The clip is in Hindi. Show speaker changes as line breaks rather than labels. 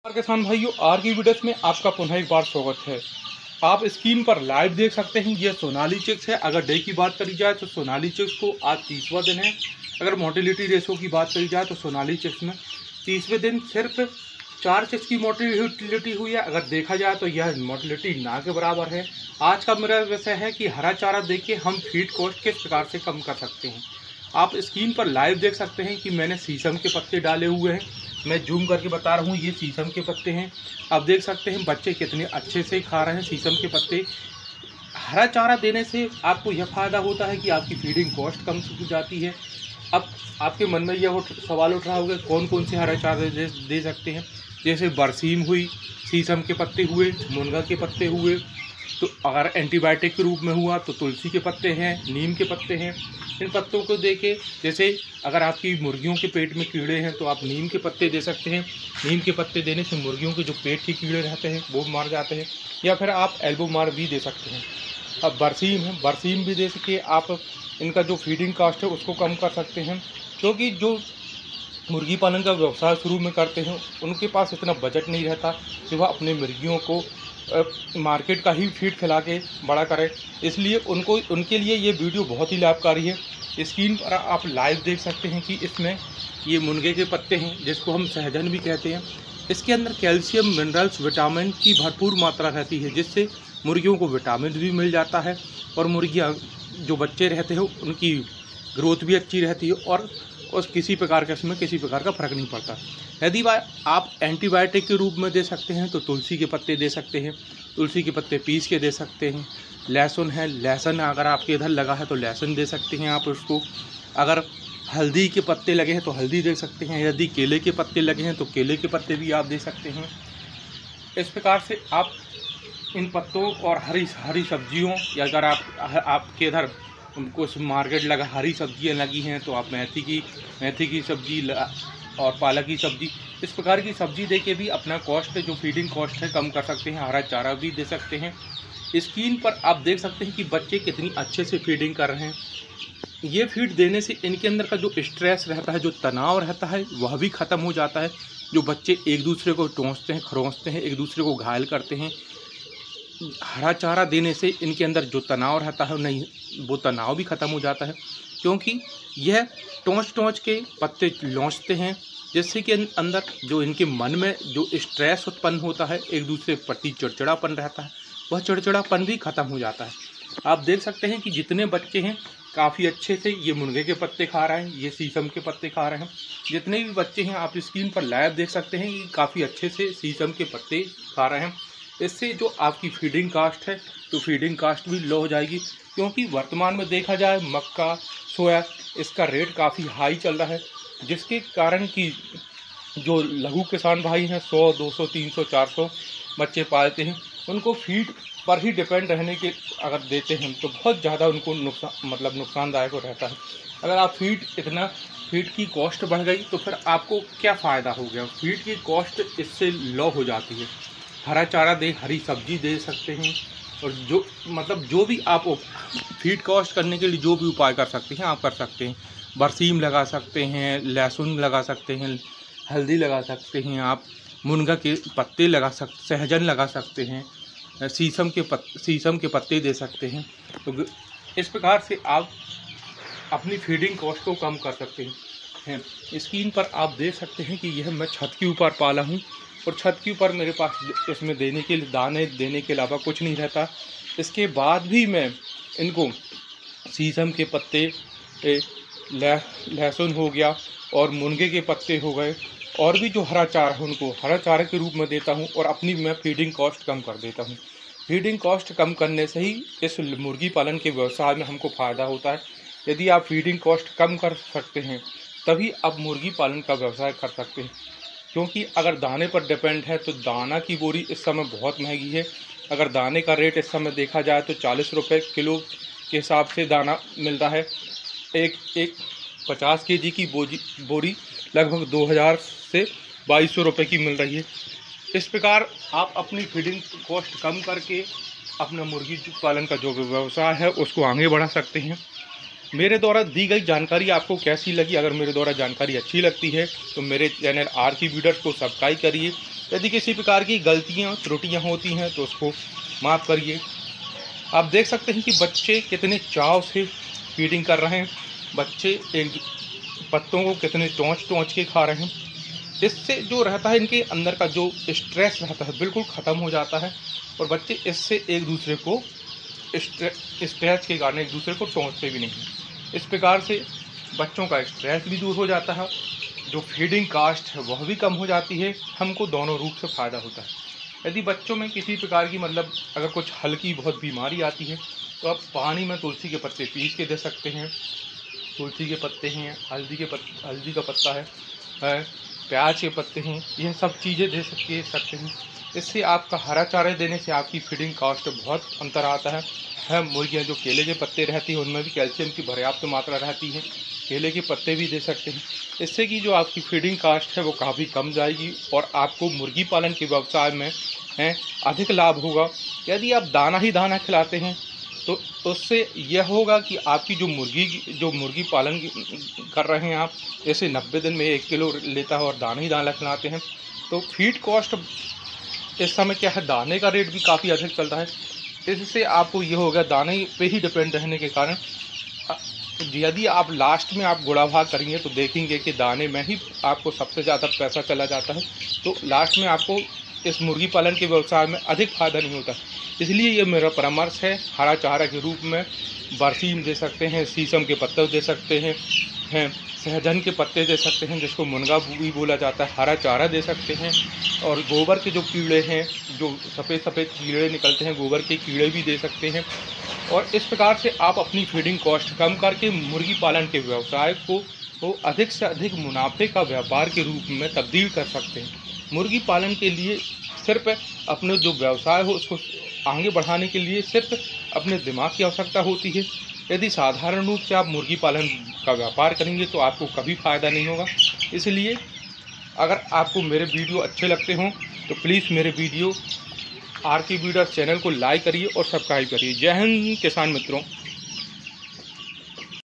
किसान भाइयों, आज की वीडियो में आपका पुनः एक बार स्वागत है। आप स्क्रीन पर लाइव देख सकते हैं, ये सोनाली चिक्स है। अगर डे की बात करी जाए तो सोनाली चिक्स को आज 30वां दिन है। अगर मोटिलिटी रेशो की बात करी जाए तो सोनाली चिक्स में 30वें दिन सिर्फ 4 चिक्स की मोटिलिटी हुई है। अगर देखा जाए तो यह मोटिलिटी ना के बराबर है। आज का मेरा विषय है कि हरा चारा देके हम फीड कॉस्ट किस प्रकार से कम कर सकते हैं। आप स्क्रीन पर लाइव देख सकते हैं कि मैंने शीशम के पत्ते डाले हुए हैं। मैं जूम करके बता रहा हूँ, ये शीशम के पत्ते हैं। आप देख सकते हैं बच्चे कितने अच्छे से खा रहे हैं शीशम के पत्ते। हरा चारा देने से आपको यह फ़ायदा होता है कि आपकी फीडिंग कॉस्ट कम हो जाती है। अब आपके मन में यह सवाल उठ रहा होगा कौन कौन से हरा चारा दे सकते हैं। जैसे बरसीम हुई, शीशम के पत्ते हुए, मुनगा के पत्ते हुए। तो अगर एंटीबायोटिक के रूप में हुआ तो तुलसी के पत्ते हैं, नीम के पत्ते हैं। इन पत्तों को देके, जैसे अगर आपकी मुर्गियों के पेट में कीड़े हैं तो आप नीम के पत्ते दे सकते हैं। नीम के पत्ते देने से मुर्गियों के जो पेट के कीड़े रहते हैं वो मर जाते हैं। या फिर आप एल्बो मार भी दे सकते हैं। अब बरसीम है, बरसीम भी दे सके आप। इनका जो फीडिंग कास्ट है उसको कम कर सकते हैं, क्योंकि जो मुर्गी पालन का व्यवसाय शुरू में करते हैं उनके पास इतना बजट नहीं रहता कि वह अपने मुर्गियों को मार्केट का ही फीड खिला के बड़ा करें। इसलिए उनके लिए ये वीडियो बहुत ही लाभकारी है। स्क्रीन पर आप लाइव देख सकते हैं कि इसमें ये मुनगे के पत्ते हैं, जिसको हम सहजन भी कहते हैं। इसके अंदर कैल्शियम, मिनरल्स, विटामिन की भरपूर मात्रा रहती है, जिससे मुर्गियों को विटामिन भी मिल जाता है और मुर्गियाँ जो बच्चे रहते हैं उनकी ग्रोथ भी अच्छी रहती है और किसी प्रकार का इसमें किसी प्रकार का फ़र्क नहीं पड़ता। यदि आप एंटीबायोटिक के रूप में दे सकते हैं तो तुलसी के पत्ते दे सकते हैं। तुलसी के पत्ते पीस के दे सकते हैं। लहसुन है, लहसुन अगर आपके इधर लगा है तो लहसुन दे सकते हैं आप उसको। अगर हल्दी के पत्ते लगे हैं तो हल्दी दे सकते हैं। यदि केले के पत्ते लगे हैं तो केले के पत्ते भी आप दे सकते हैं। इस प्रकार से आप इन पत्तों और हरी सब्जियों, या अगर आपके इधर उनको मार्केट लगा हरी सब्जियां लगी हैं तो आप मेथी की सब्जी और पालक की सब्जी, इस प्रकार की सब्जी दे के भी अपना कॉस्ट, जो फीडिंग कॉस्ट है, कम कर सकते हैं। हरा चारा भी दे सकते हैं। स्क्रीन पर आप देख सकते हैं कि बच्चे कितनी अच्छे से फीडिंग कर रहे हैं। ये फीड देने से इनके अंदर का जो स्ट्रेस रहता है, जो तनाव रहता है, वह भी ख़त्म हो जाता है। जो बच्चे एक दूसरे को टोंसते हैं, खरोंचते हैं, एक दूसरे को घायल करते हैं, हरा चारा देने से इनके अंदर जो तनाव रहता है नहीं, वो तनाव भी ख़त्म हो जाता है। क्योंकि यह टोंच के पत्ते लौचते हैं, जिससे कि अंदर जो इनके मन में जो स्ट्रेस उत्पन्न होता है, एक दूसरे के प्रति चिड़चिड़ापन रहता है, वह चिड़चिड़ापन भी ख़त्म हो जाता है। आप देख सकते हैं कि जितने बच्चे हैं काफ़ी अच्छे से ये मुनगे के पत्ते खा रहे हैं, ये शीशम के पत्ते खा रहे हैं। जितने भी बच्चे हैं आप स्क्रीन पर लाइव देख सकते हैं कि काफ़ी अच्छे से शीशम के पत्ते खा रहे हैं। इससे जो आपकी फीडिंग कास्ट है तो फीडिंग कास्ट भी लो हो जाएगी, क्योंकि वर्तमान में देखा जाए मक्का, सोया, इसका रेट काफ़ी हाई चल रहा है, जिसके कारण कि जो लघु किसान भाई हैं 100, 200, 300, 400 बच्चे पालते हैं, उनको फीड पर ही डिपेंड रहने के अगर देते हैं तो बहुत ज़्यादा उनको नुकसानदायक रहता है। अगर आप फीड की कॉस्ट बढ़ गई तो फिर आपको क्या फ़ायदा हो गया। फीड की कॉस्ट इससे लो हो जाती है। हरा चारा दे, हरी सब्जी दे सकते हैं, और जो भी आप फीड कॉस्ट करने के लिए जो भी उपाय कर सकते हैं आप कर सकते हैं। बरसीम लगा सकते हैं, लहसुन लगा सकते हैं, हल्दी लगा सकते हैं, आप मुनगा के पत्ते लगा सकते, सहजन लगा सकते हैं, शीशम के पत्ते दे सकते हैं। तो इस प्रकार से आप अपनी फीडिंग कॉस्ट को कम कर सकते हैं। स्क्रीन पर आप देख सकते हैं कि यह मैं छत के ऊपर पाला हूँ, और छत के ऊपर मेरे पास इसमें देने के लिए दाने देने के अलावा कुछ नहीं रहता। इसके बाद भी मैं इनको शीशम के पत्ते, लहसुन हो गया और मुनगे के पत्ते हो गए, और भी जो हरा चारा है उनको हरा चारे के रूप में देता हूं, और अपनी मैं फीडिंग कॉस्ट कम कर देता हूं। फीडिंग कॉस्ट कम करने से ही इस मुर्गी पालन के व्यवसाय में हमको फ़ायदा होता है। यदि आप फीडिंग कॉस्ट कम कर सकते हैं तभी आप मुर्गी पालन का व्यवसाय कर सकते हैं। क्योंकि अगर दाने पर डिपेंड है तो दाना की बोरी इस समय बहुत महंगी है। अगर दाने का रेट इस समय देखा जाए तो 40 रुपये किलो के हिसाब से दाना मिलता है। एक 50 kg की बोरी लगभग 2000 से 2200 रुपये की मिल रही है। इस प्रकार आप अपनी फीडिंग कॉस्ट कम करके अपना मुर्गी पालन का जो व्यवसाय है उसको आगे बढ़ा सकते हैं। मेरे द्वारा दी गई जानकारी आपको कैसी लगी? अगर मेरे द्वारा जानकारी अच्छी लगती है तो मेरे चैनल आर की वीडियोस को सब्सक्राइब करिए यदि किसी प्रकार की गलतियाँ त्रुटियाँ होती हैं तो उसको माफ़ करिए। आप देख सकते हैं कि बच्चे कितने चाव से फीडिंग कर रहे हैं, बच्चे एक पत्तों को कितने टोंच के खा रहे हैं। इससे जो रहता है इनके अंदर का जो स्ट्रेस रहता है बिल्कुल ख़त्म हो जाता है और बच्चे इससे एक दूसरे को स्ट्रेस के कारण एक दूसरे को टोंचते भी नहीं। इस प्रकार से बच्चों का स्ट्रेस भी दूर हो जाता है, जो फीडिंग कास्ट है वह भी कम हो जाती है। हमको दोनों रूप से फ़ायदा होता है। यदि बच्चों में किसी प्रकार की अगर कुछ हल्की बहुत बीमारी आती है तो आप पानी में तुलसी के पत्ते पीस के दे सकते हैं। तुलसी के पत्ते हैं, हल्दी का पत्ता है, प्याज के पत्ते हैं, यह सब चीज़ें दे सकते हैं। इससे आपका हरा चारा देने से आपकी फीडिंग कास्ट बहुत अंतर आता है। मुर्गियाँ जो केले के पत्ते रहती हैं उनमें भी कैल्शियम की पर्याप्त मात्रा रहती है, केले के पत्ते भी दे सकते हैं। इससे कि जो आपकी फीडिंग कास्ट है वो काफ़ी कम जाएगी और आपको मुर्गी पालन के व्यवसाय में अधिक लाभ होगा। यदि आप दाना ही दाना खिलाते हैं तो उससे यह होगा कि आपकी जो मुर्गी पालन कर रहे हैं आप, जैसे 90 दिन में 1 किलो लेता है और दाना ही दाना खिलाते हैं, तो फीड कॉस्ट इस समय क्या है, दाने का रेट भी काफ़ी अधिक चलता है। इससे आपको ये होगा दाने पे ही डिपेंड रहने के कारण यदि आप लास्ट में आप गुणा भाग करेंगे तो देखेंगे कि दाने में ही आपको सबसे ज़्यादा पैसा चला जाता है। तो लास्ट में आपको इस मुर्गी पालन के व्यवसाय में अधिक फ़ायदा नहीं होता। इसलिए ये मेरा परामर्श है, हरा चारा के रूप में बरसीम दे सकते हैं, शीशम के पत्ते दे सकते हैं, सहजन के पत्ते दे सकते हैं जिसको मुनगा भी बोला जाता है, हरा चारा दे सकते हैं। और गोबर के जो कीड़े हैं, जो सफ़ेद कीड़े निकलते हैं, गोबर के कीड़े भी दे सकते हैं। और इस प्रकार से आप अपनी फीडिंग कॉस्ट कम करके मुर्गी पालन के व्यवसाय को अधिक से अधिक मुनाफे का व्यापार के रूप में तब्दील कर सकते हैं। मुर्गी पालन के लिए सिर्फ अपने जो व्यवसाय हो उसको आगे बढ़ाने के लिए सिर्फ अपने दिमाग की आवश्यकता होती है। यदि साधारण रूप से आप मुर्गी पालन का व्यापार करेंगे तो आपको कभी फ़ायदा नहीं होगा। इसलिए अगर आपको मेरे वीडियो अच्छे लगते हों तो प्लीज़ मेरे वीडियो आर के वीडियो चैनल को लाइक करिए और सब्सक्राइब करिए। जय हिंद किसान मित्रों।